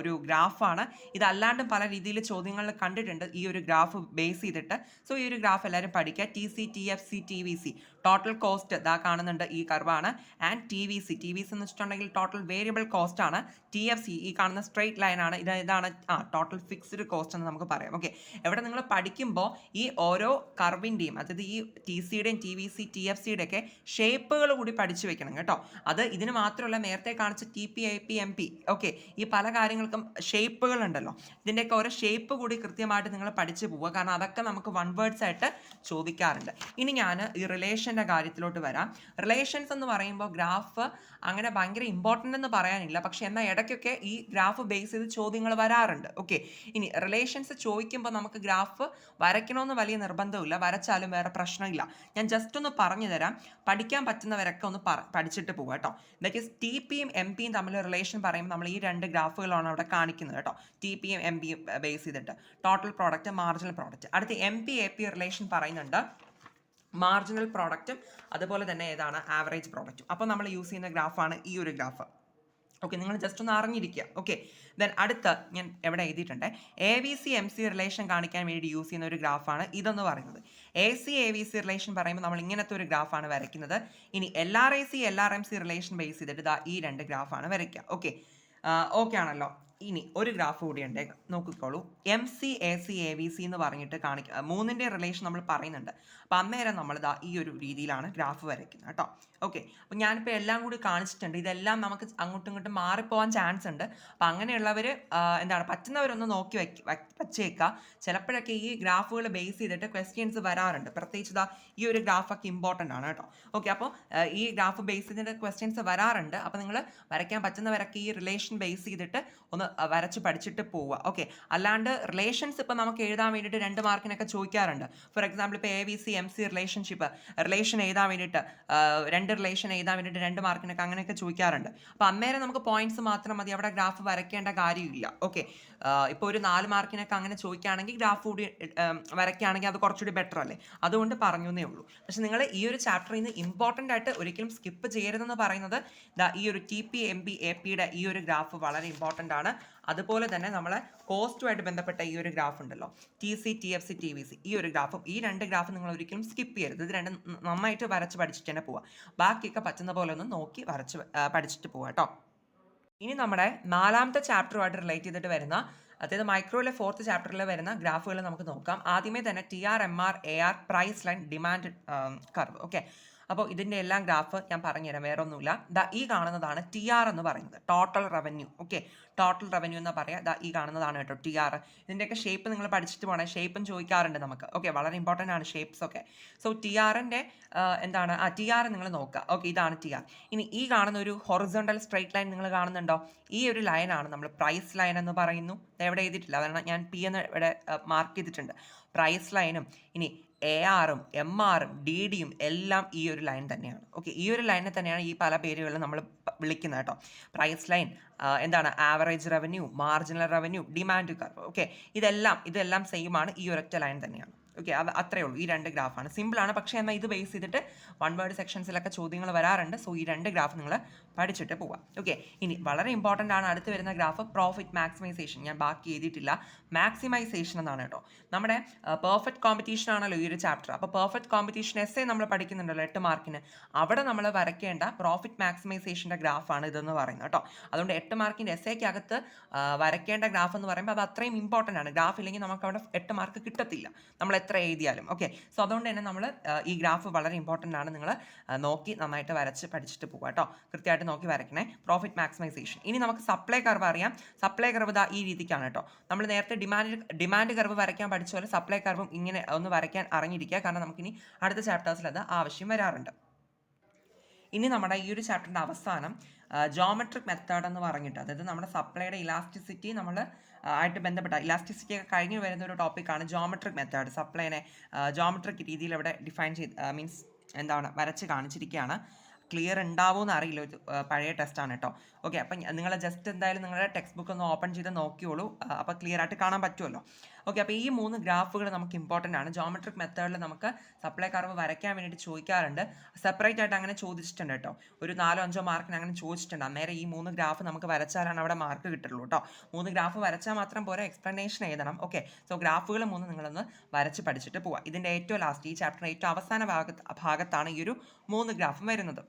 ഒരു ഗ്രാഫാണ്. ഇതല്ലാണ്ടും പല രീതിയിൽ ചോദ്യങ്ങളിൽ കണ്ടിട്ടുണ്ട് ഈ ഒരു ഗ്രാഫ് ബേസ് ചെയ്തിട്ട്. സോ ഈ ഒരു ഗ്രാഫ് എല്ലാവരും പഠിക്കുക. TC TFC TVC, total cost ഇതാ കാണുന്നുണ്ട്, ഈ കർവാണ്. ആൻഡ് TVC എന്ന് വെച്ചിട്ടുണ്ടെങ്കിൽ ടോട്ടൽ വേരിയബിൾ കോസ്റ്റ് ആണ്. TFC ഈ കാണുന്ന സ്ട്രെയിറ്റ് ലൈൻ ആണ്. ഇതാണ് ടോട്ടൽ ഫിക്സ്ഡ് കോസ്റ്റ് എന്ന് നമുക്ക് പറയാം. ഓക്കെ, എവിടെ നിങ്ങൾ പഠിക്കുമ്പോൾ ഈ ഓരോ കർവിൻ്റെയും, അതായത് ഈ TCയുടെയും TVC TFCയുടെ ഒക്കെ ഷേപ്പുകൾ കൂടി പഠിച്ചു വെക്കണം കേട്ടോ. അത് ഇതിന് മാത്രമല്ല, നേരത്തെ കാണിച്ച TP AP MP, ഓക്കെ, ഈ പല കാര്യങ്ങൾക്കും ഷേപ്പുകൾ ഉണ്ടല്ലോ. ഇതിൻ്റെയൊക്കെ ഓരോ ഷേപ്പ് കൂടി കൃത്യമായിട്ട് നിങ്ങൾ പഠിച്ചു പോവുക. കാരണം അതൊക്കെ നമുക്ക് വൺ വേർഡ്സ് ആയിട്ട് ചോദിക്കാറുണ്ട്. ഇനി ഞാൻ ഈ റിലേഷൻ്റെ കാര്യത്തിലോട്ട് വരാം. റിലേഷൻസ് എന്ന് പറയുമ്പോൾ ഗ്രാഫ് അങ്ങനെ ഭയങ്കര ഇമ്പോർട്ടൻ്റ് എന്ന് പറയാനില്ല. പക്ഷേ എന്നാൽ ഇടയ്ക്കൊക്കെ ഈ ഗ്രാഫ് ബേസ് ചെയ്ത് ചോദ്യങ്ങൾ വരാറുണ്ട്. ഓക്കെ, ഇനി റിലേഷൻസ് ചോദിക്കുമ്പോൾ നമുക്ക് ഗ്രാഫ് വരയ്ക്കണമെന്ന് വലിയ നിർബന്ധമില്ല, വരച്ചാലും വേറെ പ്രശ്നമില്ല. ഞാൻ ജസ്റ്റ് ഒന്ന് പറഞ്ഞു തരാം. പഠിക്കാൻ പറ്റുന്നവരൊക്കെ ഒന്ന് പഠിച്ചിട്ട് പോകുക കേട്ടോ. ദാറ്റ് ഈസ് TPയും MPയും തമ്മിൽ റിലേഷൻ പറയുമ്പോൾ നമ്മൾ ഈ 2 ഗ്രാഫുകളാണ് അവിടെ കാണിക്കുന്നത് കേട്ടോ. TPയും MPയും ബേസ് ചെയ്തിട്ട് ടോട്ടൽ പ്രോഡക്റ്റ്, മാർജിനൽ പ്രോഡക്റ്റ്. അടുത്ത് MP AP റിലേഷൻ പറയുന്നുണ്ട്, മാർജിനൽ പ്രോഡക്റ്റും അതുപോലെ തന്നെ ഏതാണ്, ആവറേജ് പ്രോഡക്റ്റും. അപ്പോൾ നമ്മൾ യൂസ് ചെയ്യുന്ന ഗ്രാഫാണ് ഈ ഒരു ഗ്രാഫ്. ഓക്കെ, നിങ്ങൾ ജസ്റ്റ് ഒന്ന് അറിഞ്ഞിരിക്കുക. ഓക്കെ, ദെൻ അടുത്ത ഞാൻ എവിടെ എഴുതിയിട്ടുണ്ട്, ABC MC റിലേഷൻ കാണിക്കാൻ വേണ്ടി യൂസ് ചെയ്യുന്ന ഒരു ഗ്രാഫാണ് ഇതെന്ന് പറയുന്നത്. AC ABC റിലേഷൻ പറയുമ്പോൾ നമ്മൾ ഇങ്ങനത്തെ ഒരു ഗ്രാഫാണ് വരയ്ക്കുന്നത്. ഇനി LRAC LRMC റിലേഷൻ ബേസ് ചെയ്തിട്ട് ഇതാ ഈ 2 ഗ്രാഫാണ് വരയ്ക്കുക. ഓക്കെ, ഓക്കെ ആണല്ലോ. ഇനി ഒരു ഗ്രാഫ് കൂടിയുണ്ട്, നോക്കിക്കോളൂ. MC AC ABC എന്ന് പറഞ്ഞിട്ട് കാണിക്കുക, 3ൻ്റെ റിലേഷൻ നമ്മൾ പറയുന്നുണ്ട്. അപ്പോൾ അന്നേരം നമ്മൾ ഇതാ ഈ ഒരു രീതിയിലാണ് ഗ്രാഫ് വരയ്ക്കുന്നത് കേട്ടോ. ഓക്കെ, അപ്പോൾ ഞാനിപ്പോൾ എല്ലാം കൂടി കാണിച്ചിട്ടുണ്ട്. ഇതെല്ലാം നമുക്ക് അങ്ങോട്ടും ഇങ്ങോട്ടും മാറിപ്പോകാൻ ചാൻസ് ഉണ്ട്. അപ്പോൾ അങ്ങനെയുള്ളവർ എന്താണ്, പറ്റുന്നവരൊന്ന് നോക്കി വച്ചേക്കുക. ചിലപ്പോഴൊക്കെ ഈ ഗ്രാഫുകൾ ബേസ് ചെയ്തിട്ട് ക്വസ്റ്റ്യൻസ് വരാറുണ്ട്. പ്രത്യേകിച്ച് ഇതാ ഈ ഒരു ഗ്രാഫൊക്കെ ഇമ്പോർട്ടൻ്റ് ആണ് കേട്ടോ. ഓക്കെ, അപ്പോൾ ഈ ഗ്രാഫ് ബേസ് ചെയ്തിട്ട് ക്വസ്റ്റ്യൻസ് വരാറുണ്ട്. അപ്പോൾ നിങ്ങൾ വരയ്ക്കാൻ പറ്റുന്നവരൊക്കെ ഈ റിലേഷൻ ബേസ് ചെയ്തിട്ട് ഒന്ന് വരച്ച് പഠിച്ചിട്ട് പോവുക. ഓക്കെ, അല്ലാണ്ട് റിലേഷൻസ് ഇപ്പോൾ നമുക്ക് എഴുതാൻ വേണ്ടിയിട്ട് 2 മാർക്കിനൊക്കെ ചോദിക്കാറുണ്ട്. ഫോർ എക്സാമ്പിൾ ഇപ്പോൾ ABC MC റിലേഷൻ എഴുതാൻ വേണ്ടിയിട്ട് 2 റിലേഷൻ എഴുതാൻ വേണ്ടിയിട്ട് 2 മാർക്കിനൊക്കെ അങ്ങനെയൊക്കെ ചോദിക്കാറുണ്ട്. അപ്പോൾ അന്നേരം നമുക്ക് പോയിന്റ്സ് മാത്രം മതി, അവിടെ ഗ്രാഫ് വരയ്ക്കേണ്ട കാര്യമില്ല. ഓക്കെ, ഇപ്പോൾ ഒരു 4 മാർക്കിനൊക്കെ അങ്ങനെ ചോദിക്കുകയാണെങ്കിൽ ഗ്രാഫ് കൂടി വരയ്ക്കുകയാണെങ്കിൽ അത് കുറച്ചുകൂടി ബെറ്റർ അല്ലേ, അതുകൊണ്ട് പറഞ്ഞു എന്നേ ഉള്ളൂ. പക്ഷെ നിങ്ങൾ ഈ ഒരു ചാപ്റ്ററിൽ നിന്ന് ഇമ്പോർട്ടൻ്റ് ആയിട്ട് ഒരിക്കലും സ്കിപ്പ് ചെയ്യരുതെന്ന് പറയുന്നത് ഈ ഒരു TP MB APയുടെ ഈ ഒരു ഗ്രാഫ് വളരെ ഇമ്പോർട്ടൻ്റ് ആണ്. അതുപോലെ തന്നെ നമ്മളെ കോസ്റ്റുമായിട്ട് ബന്ധപ്പെട്ട ഈ ഒരു ഗ്രാഫ് ഉണ്ടല്ലോ, TC TFC TVC, ഈ ഒരു ഗ്രാഫും, ഈ 2 ഗ്രാഫ് നിങ്ങൾ ഒരിക്കലും സ്കിപ്പ് ചെയ്യരുത്. ഇത് രണ്ടും നന്നായിട്ട് വരച്ച് പഠിച്ചിട്ട് തന്നെ പോവുക. ബാക്കിയൊക്കെ പറ്റുന്ന പോലെ ഒന്ന് നോക്കി വരച്ച് പഠിച്ചിട്ട് പോവുക കേട്ടോ. ഇനി നമ്മുടെ 4ാമത്തെ ചാപ്റ്ററുമായിട്ട് റിലേറ്റ് ചെയ്തിട്ട് വരുന്ന, അതായത് മൈക്രോയിലെ 4th ചാപ്റ്ററിൽ വരുന്ന ഗ്രാഫുകൾ നമുക്ക് നോക്കാം. ആദ്യമേ തന്നെ TR MR AR price line demand curve. Okay, അപ്പോൾ ഇതിൻ്റെ എല്ലാം ഗ്രാഫ് ഞാൻ പറഞ്ഞുതരാം, വേറെ ഒന്നുമില്ല. ഈ കാണുന്നതാണ് TR എന്ന് പറയുന്നത്, total revenue. Okay, total revenue എന്ന് പറയാം. ഈ കാണുന്നതാണ് കേട്ടോ TR. ഇതിൻ്റെയൊക്കെ ഷേപ്പ് നിങ്ങൾ പഠിച്ചിട്ട് പോകണം, ഷേപ്പും ചോദിക്കാറുണ്ട് നമുക്ക്. ഓക്കെ, വളരെ ഇമ്പോർട്ടൻ്റ് ആണ് ഷേപ്സ് ഒക്കെ. സോ TRൻ്റെ എന്താണ്, TR നിങ്ങൾ നോക്കുക. ഓക്കെ, ഇതാണ് TR. ഇനി ഈ കാണുന്ന ഒരു ഹൊറിസോണ്ടൽ സ്ട്രെയിറ്റ് ലൈൻ നിങ്ങൾ കാണുന്നുണ്ടോ? ഈ ഒരു ലൈനാണ് നമ്മൾ പ്രൈസ് ലൈൻ എന്ന് പറയുന്നു. എവിടെ എഴുതിയിട്ടില്ല, അതാണ് ഞാൻ P എന്ന് ഇവിടെ മാർക്ക് ചെയ്തിട്ടുണ്ട്. പ്രൈസ് ലൈനും ഇനി ARഉം MRഉം DDയും എല്ലാം ഈ ഒരു ലൈൻ തന്നെയാണ്. ഓക്കെ, ഈ ഒരു ലൈനിനെ തന്നെയാണ് ഈ പല പേരുകളിലും നമ്മൾ വിളിക്കുന്നത് കേട്ടോ. പ്രൈസ് ലൈൻ, എന്താണ് average revenue, marginal revenue, demand curve. Okay, ഇതെല്ലാം സെയിം ആണ്, ഈ ഒരൊറ്റ ലൈൻ തന്നെയാണ്. ഓക്കെ, അത് അത്രയേ ഉള്ളൂ. ഈ 2 ഗ്രാഫാണ്, സിമ്പിളാണ്. പക്ഷേ എന്നാൽ ഇത് ബേസ് ചെയ്തിട്ട് 1 വേർഡ് സെക്ഷൻസിലൊക്കെ ചോദ്യങ്ങൾ വരാറുണ്ട്. സോ ഈ 2 ഗ്രാഫ് നിങ്ങൾ പഠിച്ചിട്ട് പോവാം. ഓക്കെ, ഇനി വളരെ ഇമ്പോർട്ടൻ്റ് ആണ് അടുത്ത് വരുന്ന ഗ്രാഫ്, പ്രോഫിറ്റ് മാക്സിമൈസേഷൻ. ഞാൻ ബാക്കി എഴുതിയിട്ടില്ല, മാക്സിമൈസേഷൻ എന്നാണ് കേട്ടോ. നമ്മുടെ പെർഫെക്റ്റ് കോമ്പറ്റീഷൻ ആണല്ലോ ഈ ഒരു ചാപ്റ്റർ. അപ്പോൾ പെർഫെക്റ്റ് കോമ്പറ്റീഷൻ എസ്സേ നമ്മൾ പഠിക്കുന്നുണ്ടല്ലോ 8 മാർക്കിന്, അവിടെ നമ്മൾ വരയ്ക്കേണ്ട പ്രോഫിറ്റ് മാക്സിമൈസേഷൻ്റെ ഗ്രാഫാണ് ഇതെന്ന് പറയുന്നത് കേട്ടോ. അതുകൊണ്ട് 8 മാർക്കിൻ്റെ എസ്സേക്കകത്ത് വരയ്ക്കേണ്ട ഗ്രാഫ് എന്ന് പറയുമ്പോൾ അത് അത്രയും ഇമ്പോർട്ടൻ്റ് ആണ്. ഗ്രാഫ് ഇല്ലെങ്കിൽ നമുക്ക് അവിടെ 8 മാർക്ക് കിട്ടത്തില്ല, നമ്മൾ എത്ര എഴുതിയാലും. ഓക്കെ, സോ അതുകൊണ്ട് തന്നെ നമ്മൾ ഈ ഗ്രാഫ് വളരെ ഇമ്പോർട്ടൻ്റ് ആണ്. നിങ്ങൾ നോക്കി നന്നായിട്ട് വരച്ച് പഠിച്ചിട്ട് പോകുക കേട്ടോ. കൃത്യമായിട്ട് നോക്കി വരയ്ക്കണേ. Profit maximisation. ഇനി നമുക്ക് സപ്ലൈ കർവ് അറിയാം. സപ്ലൈ കർവ് ഇതാ ഈ രീതിക്കാണ് കേട്ടോ. നമ്മൾ നേരത്തെ ഡിമാൻഡ് കർവ് വരയ്ക്കാൻ പഠിച്ച പോലെ സപ്ലൈ കർവും ഇങ്ങനെ ഒന്ന് വരയ്ക്കാൻ അറിഞ്ഞിരിക്കുക, കാരണം നമുക്കിനി അടുത്ത ചാപ്റ്റേഴ്സിൽ അത് ആവശ്യം വരാറുണ്ട്. ഇനി നമ്മുടെ ഈ ഒരു ചാപ്റ്ററിൻ്റെ അവസാനം ജോമെട്രിക് മെത്തേഡ് എന്ന് പറഞ്ഞിട്ട്, അതായത് നമ്മുടെ സപ്ലൈയുടെ ഇലാസ്റ്റിസിറ്റി നമ്മൾ ആയിട്ട് ബന്ധപ്പെട്ട ഇലാസ്റ്റിസിറ്റി ഒക്കെ കഴിഞ്ഞ് വരുന്ന ഒരു ടോപ്പിക്കാണ് ജോമെട്രിക് മെത്തേഡ്. സപ്ലൈനെ ജോമെട്രിക് രീതിയിൽ ഇവിടെ ഡിഫൈൻ ചെയ്ത് മീൻസ് എന്താണ് വരച്ച് കാണിച്ചിരിക്കുകയാണ്. ക്ലിയർ ഉണ്ടാവുമെന്ന് അറിയില്ല, ഒരു പഴയ ടെസ്റ്റാണ് കേട്ടോ. ഓക്കെ, അപ്പം നിങ്ങൾ ജസ്റ്റ് എന്തായാലും നിങ്ങളുടെ ടെക്സ്റ്റ് ബുക്ക് ഒന്ന് ഓപ്പൺ ചെയ്ത് നോക്കിയോളൂ, അപ്പോൾ ക്ലിയർ ആയിട്ട് കാണാൻ പറ്റുമല്ലോ. ഓക്കെ, അപ്പോൾ ഈ 3 ഗ്രാഫുകൾ നമുക്ക് ഇമ്പോർട്ടൻ്റ് ആണ്. ജോമെട്രിക് മെത്തേഡിൽ നമുക്ക് സപ്ലൈ കർവ് വരയ്ക്കാൻ വേണ്ടിയിട്ട് ചോദിക്കാറുണ്ട്. സെപ്പറേറ്റ് ആയിട്ട് അങ്ങനെ ചോദിച്ചിട്ടുണ്ട് കേട്ടോ. ഒരു 4-5 മാർക്കിന് അങ്ങനെ ചോദിച്ചിട്ടുണ്ട്. അന്നേരം ഈ 3 ഗ്രാഫ് നമുക്ക് വരച്ചാലാണ് അവിടെ മാർക്ക് കിട്ടുള്ളൂ കേട്ടോ. 3 ഗ്രാഫ് വരച്ചാൽ മാത്രം പോരാ, എക്സ്പ്ലനേഷൻ എഴുതണം. ഓക്കെ, സോ ഗ്രാഫുകൾ 3 നിങ്ങളൊന്ന് വരച്ച് പഠിച്ചിട്ട് പോവാം. ഇതിൻ്റെ ഏറ്റവും ലാസ്റ്റ്, ഈ ചാപ്റ്ററിൻ്റെ ഏറ്റവും അവസാന ഭാഗത്താണ് ഈ ഒരു 3 ഗ്രാഫും വരുന്നത്.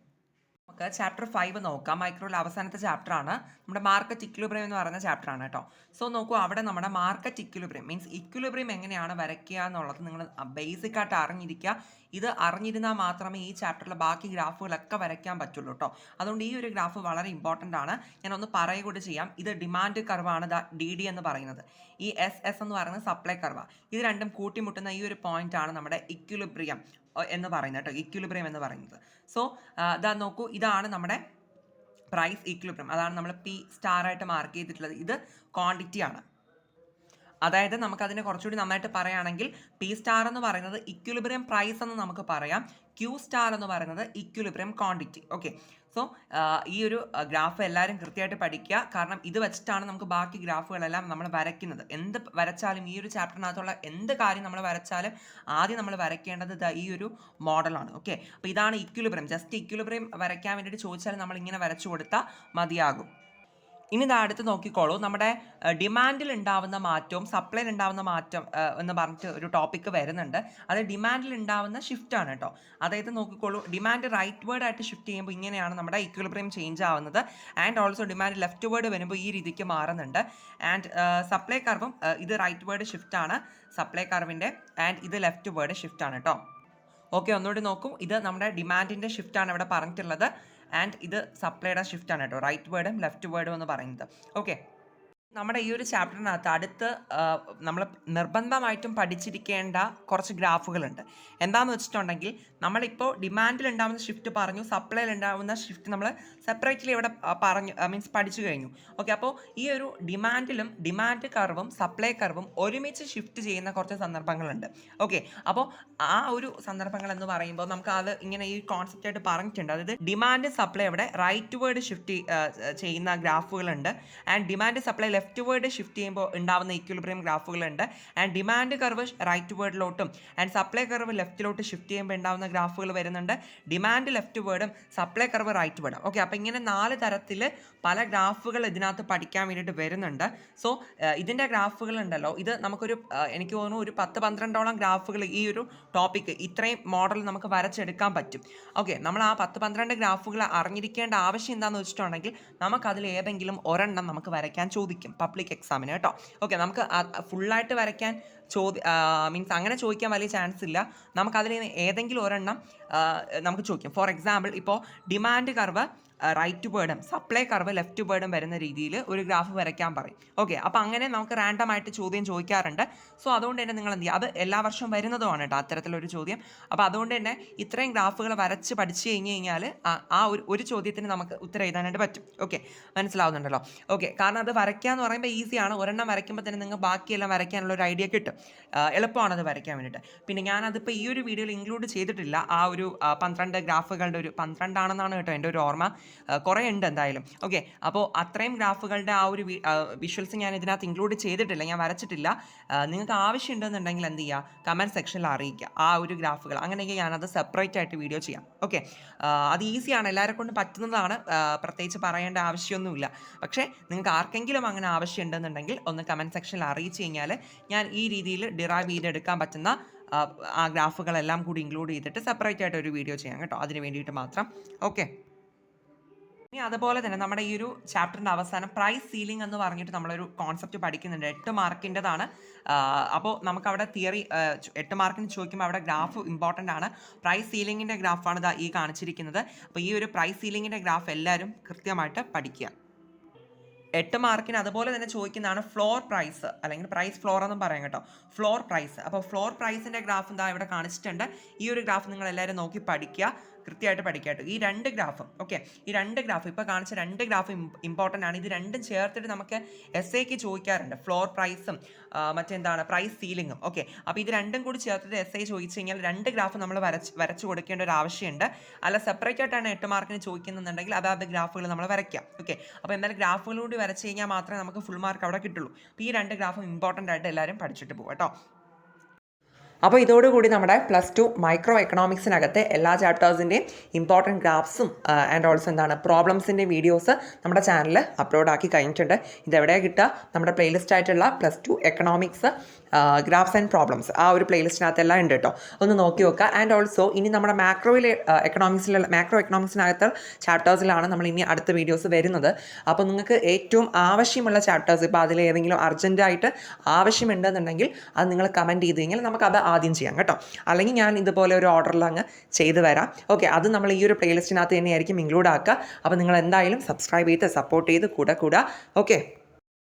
നമുക്ക് ചാപ്റ്റർ 5 നോക്കാം. മൈക്രോയിലെ അവസാനത്തെ ചാപ്റ്റർ ആണ്, നമ്മുടെ മാർക്കറ്റ് ഇക്വിലിബ്രിയം എന്ന് പറയുന്ന ചാപ്റ്റർ ആണ് കേട്ടോ. സോ നോക്കൂ, അവിടെ നമ്മുടെ മാർക്കറ്റ് ഇക്വിലിബ്രിയം മീൻസ് ഇക്വിലിബ്രിയം എങ്ങനെയാണ് വരയ്ക്കുക എന്നുള്ളത് നിങ്ങൾ ബേസിക് ആയിട്ട് അറിഞ്ഞിരിക്കുക. ഇത് അറിഞ്ഞിരുന്നാൽ മാത്രമേ ഈ ചാപ്റ്ററിലെ ബാക്കി ഗ്രാഫുകളൊക്കെ വരയ്ക്കാൻ പറ്റുള്ളൂ കേട്ടോ. അതുകൊണ്ട് ഈ ഒരു ഗ്രാഫ് വളരെ ഇമ്പോർട്ടൻ്റ് ആണ്. ഞാനൊന്ന് പറയുക കൂടി ചെയ്യാം. ഇത് ഡിമാൻഡ് കർവാണ്, DD എന്ന് പറയുന്നത്. ഈ SS എന്ന് പറയുന്നത് സപ്ലൈ കർവ. ഇത് രണ്ടും കൂട്ടിമുട്ടുന്ന ഈ ഒരു പോയിന്റ് ആണ് നമ്മുടെ ഇക്വിലിബ്രിയം എന്ന് പറയുന്നത് കേട്ടോ. ഇക്വിലിബ്രിയം എന്ന് പറയുന്നത്. സോ ഇതാ നോക്കൂ, ഇതാണ് നമ്മുടെ പ്രൈസ് ഇക്വിലിബ്രിയം. അതാണ് നമ്മൾ P* ആയിട്ട് മാർക്ക് ചെയ്തിട്ടുള്ളത്. ഇത് ക്വാണ്ടിറ്റി ആണ്. അതായത് നമുക്കതിനെ കുറച്ചുകൂടി നന്നായിട്ട് പറയുകയാണെങ്കിൽ P* എന്ന് പറയുന്നത് ഇക്വിലിബ്രിയം പ്രൈസ് എന്ന് നമുക്ക് പറയാം. Q* എന്ന് പറയുന്നത് ഇക്വിലിബ്രിയം ക്വാണ്ടിറ്റി. ഓക്കെ, സോ ഈ ഒരു ഗ്രാഫ് എല്ലാവരും കൃത്യമായിട്ട് പഠിക്കുക, കാരണം ഇത് വെച്ചിട്ടാണ് നമുക്ക് ബാക്കി ഗ്രാഫുകളെല്ലാം നമ്മൾ വരയ്ക്കുന്നത്. എന്ത് വരച്ചാലും ഈ ഒരു ചാപ്റ്ററിനകത്തുള്ള എന്ത് കാര്യം നമ്മൾ വരച്ചാലും ആദ്യം നമ്മൾ വരയ്ക്കേണ്ടത് ഈ ഒരു മോഡലാണ്. ഓക്കെ, അപ്പോൾ ഇതാണ് ഇക്വിലിബ്രിയം. ജസ്റ്റ് ഇക്വിലിബ്രിയം വരയ്ക്കാൻ വേണ്ടിയിട്ട് ചോദിച്ചാൽ നമ്മൾ ഇങ്ങനെ വരച്ചു കൊടുത്താൽ മതിയാകും. ഇനി ഇത് അടുത്ത് നോക്കിക്കോളൂ, നമ്മുടെ ഡിമാൻഡിൽ ഉണ്ടാവുന്ന മാറ്റവും സപ്ലൈയിൽ ഉണ്ടാവുന്ന മാറ്റം എന്ന് പറഞ്ഞിട്ട് ഒരു ടോപ്പിക്ക് വരുന്നുണ്ട്. അത് ഡിമാൻഡിൽ ഉണ്ടാവുന്ന ഷിഫ്റ്റ് ആണ് കേട്ടോ. അതായത് നോക്കിക്കോളൂ, ഡിമാൻഡ് റൈറ്റ് വേർഡ് ആയിട്ട് ഷിഫ്റ്റ് ചെയ്യുമ്പോൾ ഇങ്ങനെയാണ് നമ്മുടെ ഇക്വിലിബ്രിയം ചേഞ്ച് ആവുന്നത്. And also demand left word വരുമ്പോൾ ഈ രീതിക്ക് മാറുന്നുണ്ട്. ആൻഡ് സപ്ലൈ കർവും ഇത് റൈറ്റ് വേർഡ് ഷിഫ്റ്റ് ആണ് സപ്ലൈ കർവിൻ്റെ, ആൻഡ് ഇത് ലെഫ്റ്റ് വേർഡ് ഷിഫ്റ്റ് ആണ് കേട്ടോ. ഓക്കെ, ഒന്നുകൂടി നോക്കും, ഇത് നമ്മുടെ ഡിമാൻഡിൻ്റെ ഷിഫ്റ്റ് ആണ് ഇവിടെ പറഞ്ഞിട്ടുള്ളത്. ആൻഡ് ഇത് സപ്ലൈയുടെ ഷിഫ്റ്റ് ആണ് കേട്ടോ, റൈറ്റ് വേർഡും ലെഫ്റ്റ് വേർഡും എന്ന് പറയുന്നത്. ഓക്കെ, നമ്മുടെ ഈ ഒരു ചാപ്റ്ററിനകത്ത് അടുത്ത് നമ്മൾ നിർബന്ധമായിട്ടും പഠിച്ചിരിക്കേണ്ട കുറച്ച് ഗ്രാഫുകളുണ്ട്. എന്താണെന്ന് വെച്ചിട്ടുണ്ടെങ്കിൽ നമ്മളിപ്പോൾ ഡിമാൻഡിൽ ഉണ്ടാകുന്ന ഷിഫ്റ്റ് പറഞ്ഞു, സപ്ലൈയിൽ ഉണ്ടാകുന്ന ഷിഫ്റ്റ് നമ്മൾ സെപ്പറേറ്റ്ലി ഇവിടെ പറഞ്ഞു മീൻസ് പഠിച്ചു കഴിഞ്ഞു. ഓക്കെ, അപ്പോൾ ഈ ഒരു ഡിമാൻഡ് കർവും സപ്ലൈ കർവും ഒരുമിച്ച് ഷിഫ്റ്റ് ചെയ്യുന്ന കുറച്ച് സന്ദർഭങ്ങളുണ്ട്. ഓക്കെ, അപ്പോൾ ആ ഒരു സന്ദർഭങ്ങൾ എന്ന് പറയുമ്പോൾ നമുക്ക് അത് ഇങ്ങനെ ഈ കോൺസെപ്റ്റ് ആയിട്ട് പറഞ്ഞിട്ടുണ്ട്. അതായത് ഡിമാൻഡ് സപ്ലൈ ഇവിടെ റൈറ്റ് വേർഡ് ഷിഫ്റ്റ് ചെയ്യുന്ന ഗ്രാഫുകളുണ്ട്. And demand supply leftward shift ചെയ്യുമ്പോൾ ഉണ്ടാവുന്ന ഇക്വിലിബ്രിയം ഗ്രാഫുകളുണ്ട്. ആൻഡ് ഡിമാൻഡ് കർവ് റൈറ്റ് വേർഡിലോട്ടും ആൻഡ് സപ്ലൈ കർവ് ലെഫ്റ്റിലോട്ട് ഷിഫ്റ്റ് ചെയ്യുമ്പോൾ ഉണ്ടാവുന്ന ഗ്രാഫുകൾ വരുന്നുണ്ട്. ഡിമാൻഡ് ലെഫ്റ്റ് വേർഡും സപ്ലൈ കർവ് റൈറ്റ് വേർഡും. ഓക്കെ, അപ്പോൾ ഇങ്ങനെ 4 തരത്തിൽ പല ഗ്രാഫുകൾ ഇതിനകത്ത് പഠിക്കാൻ വേണ്ടിയിട്ട് വരുന്നുണ്ട്. സോ ഇതിൻ്റെ ഗ്രാഫുകൾ ഉണ്ടല്ലോ, ഇത് നമുക്കൊരു എനിക്ക് തോന്നുന്നു ഒരു 10-12ഓളം ഗ്രാഫുകൾ ഈ ഒരു ടോപ്പിക്ക് ഇത്രയും മോഡൽ നമുക്ക് വരച്ചെടുക്കാൻ പറ്റും. ഓക്കെ, നമ്മൾ ആ 10-12 ഗ്രാഫുകൾ അറിഞ്ഞിരിക്കേണ്ട ആവശ്യം എന്താണെന്ന് വെച്ചിട്ടുണ്ടെങ്കിൽ നമുക്കതിൽ ഏതെങ്കിലും ഒരെണ്ണം നമുക്ക് വരയ്ക്കാൻ ചോദിക്കും പബ്ലിക് എക്സാമിന് കേട്ടോ. ഓക്കെ, നമുക്ക് ഫുള്ളായിട്ട് വരയ്ക്കാൻ മീൻസ് അങ്ങനെ ചോദിക്കാൻ വലിയ ചാൻസ് ഇല്ല. നമുക്കതിൽ ഏതെങ്കിലും ഒരെണ്ണം നമുക്ക് ചോദിക്കും. ഫോർ എക്സാമ്പിൾ, ഇപ്പോൾ ഡിമാൻഡ് കർവ് റൈറ്റ് വേർഡും സപ്ലൈ കർവ് ലെഫ്റ്റ് വേർഡും വരുന്ന രീതിയിൽ ഒരു ഗ്രാഫ് വരയ്ക്കാൻ പറയും. ഓക്കെ, അപ്പോൾ അങ്ങനെ നമുക്ക് റാൻഡം ആയിട്ട് ചോദ്യം ചോദിക്കാറുണ്ട്. സോ അതുകൊണ്ട് തന്നെ നിങ്ങൾ എന്ത് ചെയ്യുക, അത് എല്ലാ വർഷവും വരുന്നതുമാണ് കേട്ടോ അത്തരത്തിലൊരു ചോദ്യം. അപ്പോൾ അതുകൊണ്ട് തന്നെ ഇത്രയും ഗ്രാഫുകൾ വരച്ച് പഠിച്ചു കഴിഞ്ഞാൽ ആ ഒരു ചോദ്യത്തിന് നമുക്ക് ഉത്തരം എഴുതാനായിട്ട് പറ്റും. ഓക്കെ, മനസ്സിലാവുന്നുണ്ടല്ലോ. ഓക്കെ, കാരണം അത് വരയ്ക്കുക എന്ന് പറയുമ്പോൾ ഈസിയാണ്. ഒരെണ്ണം വരയ്ക്കുമ്പോൾ തന്നെ നിങ്ങൾക്ക് ബാക്കിയെല്ലാം വരയ്ക്കാനുള്ള ഒരു ഐഡിയ കിട്ടും. എളുപ്പമാണത് വരയ്ക്കാൻ വേണ്ടിയിട്ട്. പിന്നെ ഞാനതിപ്പോൾ ഈ ഒരു വീഡിയോയിൽ ഇൻക്ലൂഡ് ചെയ്തിട്ടില്ല. ആ ഒരു 12 ഗ്രാഫുകളുടെ ഒരു 12 ആണെന്നാണ് കേട്ടോ എൻ്റെ ഒരു ഓർമ്മ. കുറേ ഉണ്ട് എന്തായാലും. ഓക്കെ, അപ്പോൾ അത്രയും ഗ്രാഫുകളുടെ ആ ഒരു വിഷ്വൽസ് ഞാൻ ഇതിനകത്ത് ഇൻക്ലൂഡ് ചെയ്തിട്ടില്ല, ഞാൻ വരച്ചിട്ടില്ല. നിങ്ങൾക്ക് ആവശ്യമുണ്ടെന്നുണ്ടെങ്കിൽ എന്ത് ചെയ്യുക, കമൻറ്റ് സെക്ഷനിൽ അറിയിക്കുക ആ ഒരു ഗ്രാഫുകൾ. അങ്ങനെയെങ്കിൽ ഞാനത് സെപ്പറേറ്റ് ആയിട്ട് വീഡിയോ ചെയ്യാം. ഓക്കെ, അത് ഈസിയാണ്, എല്ലാവരെ കൊണ്ടും പറ്റുന്നതാണ്, പ്രത്യേകിച്ച് പറയേണ്ട ആവശ്യമൊന്നുമില്ല. പക്ഷേ നിങ്ങൾക്ക് ആർക്കെങ്കിലും അങ്ങനെ ആവശ്യമുണ്ടെന്നുണ്ടെങ്കിൽ ഒന്ന് കമൻറ്റ് സെക്ഷനിൽ അറിയിച്ചു കഴിഞ്ഞാൽ ഞാൻ ഈ രീതിയിൽ ഡിറൈവ് ചെയ്തെടുക്കാൻ പറ്റുന്ന ആ ഗ്രാഫുകളെല്ലാം കൂടി ഇൻക്ലൂഡ് ചെയ്തിട്ട് സെപ്പറേറ്റ് ആയിട്ട് ഒരു വീഡിയോ ചെയ്യാം കേട്ടോ, അതിന് വേണ്ടിയിട്ട് മാത്രം. ഓക്കെ, ഇനി അതുപോലെ തന്നെ നമ്മുടെ ഈ ഒരു ചാപ്റ്ററിൻ്റെ അവസാനം പ്രൈസ് സീലിംഗ് എന്ന് പറഞ്ഞിട്ട് നമ്മളൊരു കോൺസെപ്റ്റ് പഠിക്കുന്നുണ്ട്. 8 മാർക്കിൻ്റെതാണ്. അപ്പോൾ നമുക്കവിടെ തിയറി 8 മാർക്കിന് ചോദിക്കുമ്പോൾ അവിടെ ഗ്രാഫ് ഇമ്പോർട്ടൻ്റ് ആണ്. പ്രൈസ് സീലിങ്ങിൻ്റെ ഗ്രാഫാണ് ഈ കാണിച്ചിരിക്കുന്നത്. അപ്പോൾ ഈ ഒരു പ്രൈസ് സീലിങ്ങിൻ്റെ ഗ്രാഫ് എല്ലാവരും കൃത്യമായിട്ട് പഠിക്കുക. 8 മാർക്കിന് അതുപോലെ തന്നെ ചോദിക്കുന്നതാണ് ഫ്ലോർ പ്രൈസ്, അല്ലെങ്കിൽ പ്രൈസ് ഫ്ലോർ എന്നും പറയാം കേട്ടോ, ഫ്ലോർ പ്രൈസ്. അപ്പോൾ ഫ്ലോർ പ്രൈസിൻ്റെ ഗ്രാഫ് എന്താ ഇവിടെ കാണിച്ചിട്ടുണ്ട്. ഈ ഒരു ഗ്രാഫ് നിങ്ങൾ എല്ലാവരും നോക്കി പഠിക്കുക, കൃത്യമായിട്ട് പഠിക്കാട്ടോ. ഈ 2 ഗ്രാഫും, ഓക്കെ, ഈ 2 ഗ്രാഫ് ഇപ്പോൾ കാണിച്ച 2 ഗ്രാഫ് ഇമ്പോർട്ടൻ്റ് ആണ്. ഇത് രണ്ടും ചേർത്തിട്ട് നമുക്ക് എസ്ഐക്ക് ചോദിക്കാറുണ്ട്, ഫ്ലോർ പ്രൈസും മറ്റെന്താണ് പ്രൈസ് സീലിങ്ങും. ഓക്കെ, അപ്പോൾ ഇത് രണ്ടും കൂടി ചേർത്തിട്ട് എസ്ഐ ചോദിച്ചു കഴിഞ്ഞാൽ 2 ഗ്രാഫ് നമ്മൾ വരച്ച് കൊടുക്കേണ്ട ഒരു ആവശ്യമുണ്ട്. അല്ല സെപ്പറേറ്റ് ആയിട്ടാണ് 8 മാർക്കിന് ചോദിക്കുന്നുണ്ടെങ്കിൽ അതാത് ഗ്രാഫുകൾ നമ്മൾ വരയ്ക്കാം. ഓക്കെ, അപ്പോൾ എന്തായാലും ഗ്രാഫുകളൂടി വരച്ച് കഴിഞ്ഞാൽ മാത്രമേ നമുക്ക് ഫുൾ മാർക്ക് അവിടെ കിട്ടുള്ളൂ. അപ്പോൾ ഈ 2 ഗ്രാഫും ഇമ്പോർട്ടൻ്റ് ആയിട്ട് എല്ലാവരും പഠിച്ചിട്ട് പോകും കേട്ടോ. അപ്പോൾ ഇതോടുകൂടി നമ്മുടെ +2 മൈക്രോ എക്കണോമിക്സിനകത്തെ എല്ലാ ചാപ്റ്റേഴ്സിൻ്റെയും ഇമ്പോർട്ടൻറ്റ് ഗ്രാഫ്സും ആൻഡ് ഓൾസോ എന്താണ് പ്രോബ്ലംസിൻ്റെ വീഡിയോസ് നമ്മുടെ ചാനലിൽ അപ്ലോഡ് ആക്കി കഴിഞ്ഞിട്ടുണ്ട്. ഇതെവിടെയാണ് കിട്ടുക, നമ്മുടെ പ്ലേലിസ്റ്റ് ആയിട്ടുള്ള +2 എക്കണോമിക്സ് ഗ്രാഫ്സ് ആൻഡ് പ്രോബ്ലംസ് ആ ഒരു പ്ലേലിസ്റ്റിനകത്തെല്ലാം ഉണ്ട് കേട്ടോ, ഒന്ന് നോക്കി നോക്കുക. ആൻഡ് ഓൾസോ ഇനി നമ്മുടെ മാക്രോ എക്കണോമിക്സിനകത്ത് ചാപ്റ്റേഴ്സിലാണ് നമ്മൾ ഇനി അടുത്ത വീഡിയോസ് വരുന്നത്. അപ്പോൾ നിങ്ങൾക്ക് ഏറ്റവും ആവശ്യമുള്ള ചാപ്റ്റേഴ്സ്, ഇപ്പോൾ അതിൽ ഏതെങ്കിലും അർജൻറ്റായിട്ട് ആവശ്യമുണ്ടെന്നുണ്ടെങ്കിൽ അത് നിങ്ങൾ കമൻറ്റ് ചെയ്ത് കഴിഞ്ഞാൽ നമുക്കത് ആദ്യം ചെയ്യാം കേട്ടോ. അല്ലെങ്കിൽ ഞാൻ ഇതുപോലെ ഒരു ഓർഡറിൽ അങ്ങ് ചെയ്ത് വരാം. ഓക്കെ, അത് നമ്മൾ ഈ ഒരു പ്ലേലിസ്റ്റിനകത്ത് തന്നെയായിരിക്കും ഇൻക്ലൂഡ് ആക്കുക. അപ്പോൾ നിങ്ങൾ എന്തായാലും സബ്സ്ക്രൈബ് ചെയ്ത് സപ്പോർട്ട് ചെയ്ത് കൂടെ. ഓക്കെ.